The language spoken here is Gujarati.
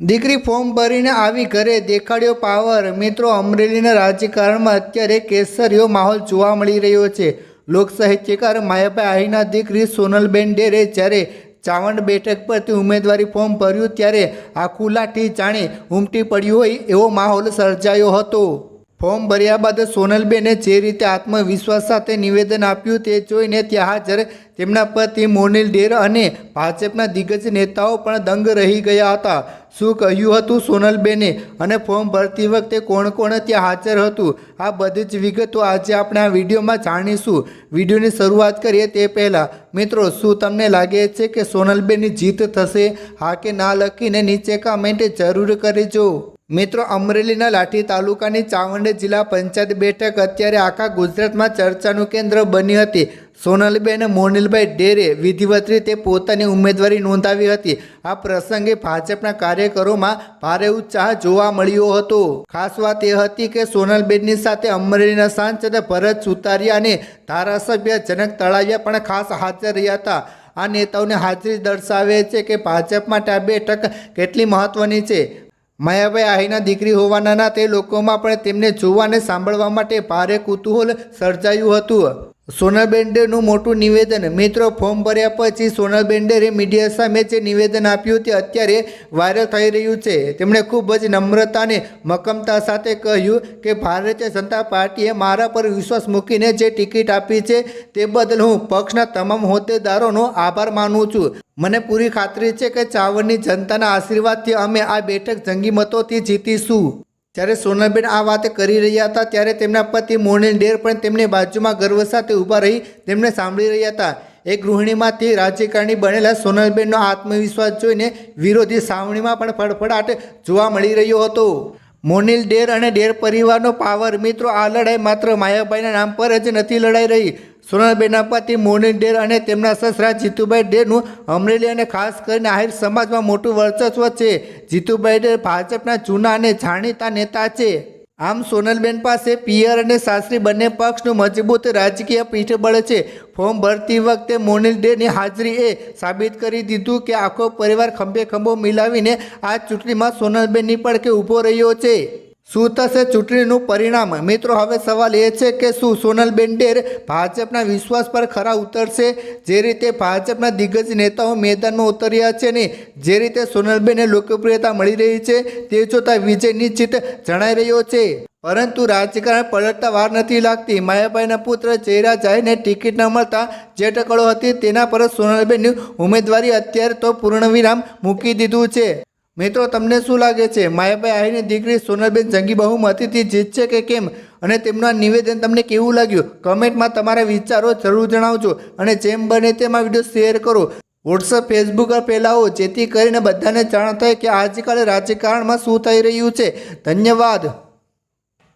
દીકરી ફોર્મ ભરીને આવી ઘરે દેખાડ્યો પાવર। મિત્રો, અમરેલીના રાજકારણમાં અત્યારે કેસરીયો માહોલ જોવા મળી રહ્યો છે। લોક સાહિત્યકાર માયાભાઈ આહીરના દીકરી સોનલબેન ડેરે જ્યારે ચાવંડ બેઠક પરથી ઉમેદવારી ફોર્મ ભર્યું ત્યારે આખું લાઠી જાણે ઉમટી પડ્યું હોય એવો માહોલ સર્જાયો હતો। ફોર્મ ભર્યા બાદ સોનલબેને જે રીતે આત્મવિશ્વાસ સાથે નિવેદન આપ્યું તે જોઈને ત્યાં હાજર તેમના પતિ મોનિલ ડેર અને ભાજપના દિગ્ગજ નેતાઓ પણ દંગ રહી ગયા હતા। શું કહ્યું હતું સોનલબેને અને ફોર્મ ભરતી વખતે કોણ કોણ ત્યાં હાજર હતું, આ બધી જ વિગતો આજે આપણે આ વિડીયોમાં જાણીશું। વિડીયોની શરૂઆત કરીએ તે પહેલાં મિત્રો, શું તમને લાગે છે કે સોનલબેનની જીત થશે? હા કે ના લખીને નીચે કમેન્ટ જરૂર કરજો। મિત્રો, અમરેલીના લાઠી તાલુકાની ચાવંડ જિલ્લા પંચાયત બેઠક અત્યારે આખા ગુજરાતમાં ચર્ચાનું કેન્દ્ર બની હતી। સોનલબેન મોનિલભાઈ ડેરે વિધિવત રીતે પોતાની ઉમેદવારી નોંધાવી હતી। આ પ્રસંગે ભાજપના કાર્યકરોમાં ભારે ઉત્સાહ જોવા મળ્યો હતો। ખાસ વાત એ હતી કે સોનલબેનની સાથે અમરેલીના સાંસદ ભરત સુતારિયા અને ધારાસભ્ય જનક તળાવિયા પણ ખાસ હાજર રહ્યા હતા। આ નેતાઓની હાજરી દર્શાવે છે કે ભાજપ માટે આ બેઠક કેટલી મહત્વની છે। માયાભાઈ આહીના દીકરી હોવાના નાતે લોકોમાં પણ તેમને જોવા અને સાંભળવા માટે ભારે કુતૂહલ સર્જાયું હતું। સોનલબેન ડેરનું મોટું નિવેદન। મિત્રો, ફોર્મ ભર્યા પછી સોનલબેન ડેરે મીડિયા સામે જે નિવેદન આપ્યું તે અત્યારે વાયરલ થઈ રહ્યું છે। તેમણે ખૂબ જ નમ્રતા અને મક્કમતા સાથે કહ્યું કે ભારતીય જનતા પાર્ટીએ મારા પર વિશ્વાસ મૂકીને જે ટિકિટ આપી છે તે બદલ હું પક્ષના તમામ હોદ્દેદારોનો આભાર માનું છું। મને પૂરી ખાતરી છે કે ચાવંડની જનતાના આશીર્વાદથી અમે આ બેઠક જંગી મતોથી જીતીશું। જ્યારે સોનલબેન આ વાત કરી રહ્યા હતા ત્યારે તેમના પતિ મોનિલ ડેર પણ તેમની બાજુમાં ગર્વ સાથે ઊભા રહી તેમને સાંભળી રહ્યા હતા। એક ગૃહિણીમાંથી રાજકારણી બનેલા સોનલબેનનો આત્મવિશ્વાસ જોઈને વિરોધી સાવણીમાં પણ ફડફડાટ જોવા મળી રહ્યો હતો। મોનિલ ડેર અને ડેર પરિવારનો પાવર। મિત્રો, આ લડાઈ માત્ર માયાભાઈના નામ પર જ નથી લડાઈ રહી। સોનલબેનના પતિ મોનિલ ડેર અને તેમના સસરા જીતુભાઈ ડેરનું અમરેલી અને ખાસ કરીને આહિર સમાજમાં મોટું વર્ચસ્વ છે। જીતુભાઈ ડેર ભાજપના જૂના અને જાણીતા નેતા છે। આમ સોનલબેન પાસે પિયર અને સાસરી બંને પક્ષનું મજબૂત રાજકીય પીઠબળ છે। ફોર્મ ભરતી વખતે મોનિલ ડેરની હાજરી એ સાબિત કરી દીધું કે આખો પરિવાર ખંભે ખંભો મિલાવીને આ ચૂંટણીમાં સોનલબેનની પડખે ઊભો રહ્યો છે। શું થશે ચૂંટણીનું પરિણામ? મિત્રો, હવે સવાલ એ છે કે શું સોનલબેન ડેર ભાજપના વિશ્વાસ પર ખરા ઉતરશે? જે રીતે ભાજપના દિગ્ગજ નેતાઓ મેદાનમાં ઉતર્યા છે ને જે રીતે સોનલબેનને લોકપ્રિયતા મળી રહી છે તે જોતાં વિજય નિશ્ચિત જણાઈ રહ્યો છે। પરંતુ રાજકારણ પલટતા વાર નથી લાગતી। માયાભાઈના પુત્ર જયરાજાને ટિકિટ ન મળતા જે ટકળો હતી તેના પર સોનલબેનની ઉમેદવારી અત્યારે તો પૂર્ણવિરામ મૂકી દીધું છે। મિત્રો, તમને શું લાગે છે? માયાભાઈ આહીની દીકરી સોનલબેન જંગી બહુમતીથી જીતશે કે કેમ? અને તેમનું આ નિવેદન તમને કેવું લાગ્યું? કમેન્ટમાં તમારા વિચારો જરૂર જણાવજો અને જેમ બને તેમ આ વિડીયો શેર કરો, વોટ્સઅપ, ફેસબુક પર ફેલાવો જેથી કરીને બધાને જાણ થાય કે આજકાલ રાજકારણમાં શું થઈ રહ્યું છે। ધન્યવાદ।